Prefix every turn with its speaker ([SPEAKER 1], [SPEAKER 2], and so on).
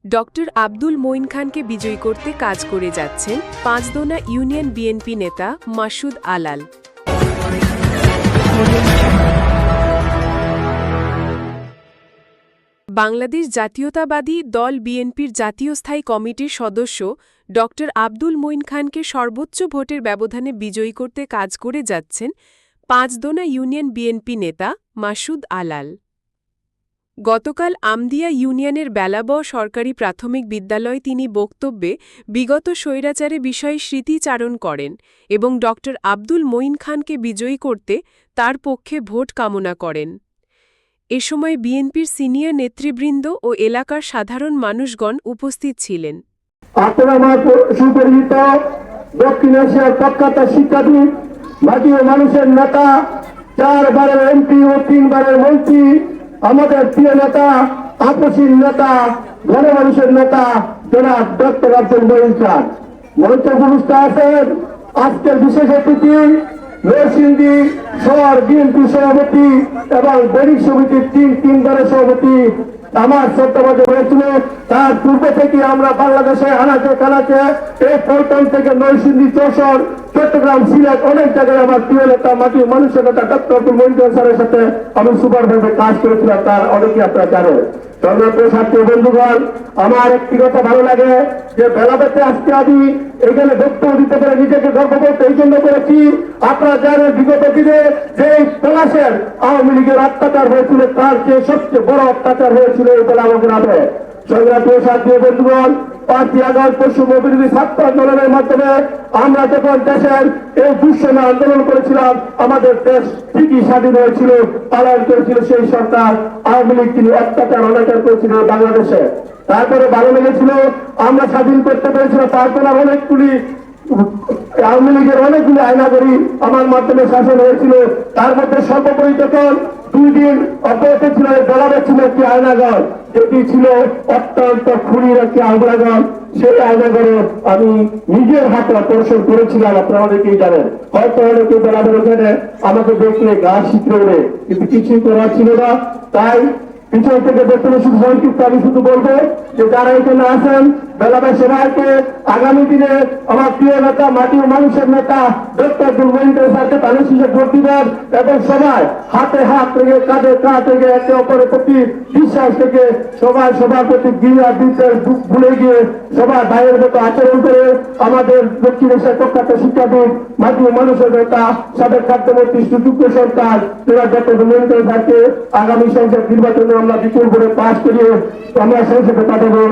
[SPEAKER 1] Doctor Abdul Moin খানকে বিজয়ী করতে কাজ করে যাচ্ছেন পাঁচদোনা ইউনিয়ন বিএনপি নেতা মাসুদ আলাল। বাংলাদেশ জাতীয়তাবাদী দল বিএনপির জাতীয় স্থায়ী কমিটির সদস্য ডক্টর আব্দুল মঈন খানকে সর্বোচ্চ ভোটের ব্যবধানে বিজয়ী করতে কাজ করে যাচ্ছেন পাঁচদোনা ইউনিয়ন বিএনপি নেতা মাসুদ আলাল। গতকাল আমদিয়া ইউনিয়নের বেলাব সরকারি প্রাথমিক বিদ্যালয়ে তিনি বক্তব্যে বিগত স্বৈরাচারে বিষয়ে স্মৃতিচারণ করেন এবং ডক্টর আব্দুল মঈন খানকে বিজয়ী করতে তার পক্ষে ভোট কামনা করেন। এ সময় বিএনপির সিনিয়র নেতৃবৃন্দ ও এলাকার সাধারণ মানুষগণ উপস্থিত ছিলেন।
[SPEAKER 2] দক্ষিণ এশিয়ার প্রখ্যাত শিক্ষাবিদ, জাতীয় মানুষের নেতা, 4 বারের এমপি ও 3 বারের মন্ত্রী, আমাদের প্রিয় নেতা, আপসীন নেতা, গণমানুষের নেতা জনাব ডক্টর আব্দুল মঈন খান মঞ্চে উপস্থিত আছেন। আজকের বিশেষ অতিথি নরসিংদী শহর বিএনপি সভাপতি এবং দৈনিক সমিতির 3 বারের সভাপতি আমার সত্যবাদে হয়েছিল। তার পূর্ব থেকে আমরা বাংলাদেশে আনাচে কানাচে এই পল্টন থেকে নরসিংদী, যশোর, চট্টগ্রাম, সিলেট অনেক জায়গায় আমার প্রিয় নেতা, মাটির মানুষের নেতা ডক্টর আব্দুল মঈন খান স্যারের সাথে আমি সুপারভাবে কাজ করেছিলাম। তার অনেকে আপনারা জানেন। ছাত্র বন্ধুগণ, আমার একটি কথা ভালো লাগে যে বেলাবেতে আজকে আমি এখানে বক্তব্য দিতে পারে নিজেকে গর্ববোধ এই জন্য করেছি। আপনারা জানেন বিগত দিনে যে পলাশের আওয়ামী লীগের অত্যাচার হয়েছিল তার যে সবচেয়ে বড় অত্যাচার হয়েছিল এই বেলাব গ্রামে। সংগ্রামী ছাত্র বন্ধুগণ, 5ই আগস্ট পশ্চিম বিরোধী ছাত্র আন্দোলনের মাধ্যমে আমরা যখন দেশের এই দুঃসময় আন্দোলন করেছিলাম, আমাদের দেশ ঠিকই স্বাধীন হয়েছিল, পালন করেছিল সেই সরকার। আওয়ামী লীগ তিনি অত্যাচার অনাচার করেছিল বাংলাদেশে। তারপরে ভালো লেগেছিল, আমরা স্বাধীন করতে পেরেছিলাম। তারপরে অনেকগুলি আওয়ামী লীগের অনেকগুলি আইনাগরী আমার মাধ্যমে শাসন হয়েছিল। তার মধ্যে সর্বোপরি যখন 2 দিন অব্যাহত ছিল, বেলাবে ছিল একটি আয়নাগর, যেটি ছিল অত্যন্ত খুনির একটি আয়নাগর। সেই আয়নাগরে আমি নিজের হাতে অপারেশন করেছিলাম। আপনারা অনেকেই জানেন, হয়তো অনেকে বেলাবের ওখানে আমাকে দেখলে গা শিখে ওঠে, কিন্তু কিছুই করার ছিল না। তাই পিছন থেকে দেখতে শুধু সংক্ষিপ্ত আমি শুধু বলবো যে যারা এখানে আছেন বেলাবের সবাইকে আগামী দিনে আমার প্রিয় নেতা, মাটির মানুষের নেতা ডক্টর আব্দুল মঈন খান স্যারকে তাদের শীর্ষে ভোট দিবেন এবং সবাই হাতে হাত থেকে কাঁধে কাঁধ থেকে একে অপরের প্রতি বিশ্বাস থেকে সবাই সবার প্রতি ঘৃণা বিদ্বেষ ভুলে গিয়ে সবাই ভাইয়ের মতো আচরণ করে আমাদের দক্ষিণ এশিয়ার প্রখ্যাত শিক্ষাবিদ, মাটির মানুষের নেতা, সাবেক খাদ্যমন্ত্রী সুযোগ্য সরকার ডক্টর আব্দুল মঈন খান স্যারকে আগামী সংসদ নির্বাচনে আমরা বিপুল ভোটে পাশ করিয়ে আমরা সংসদে পাঠাবো।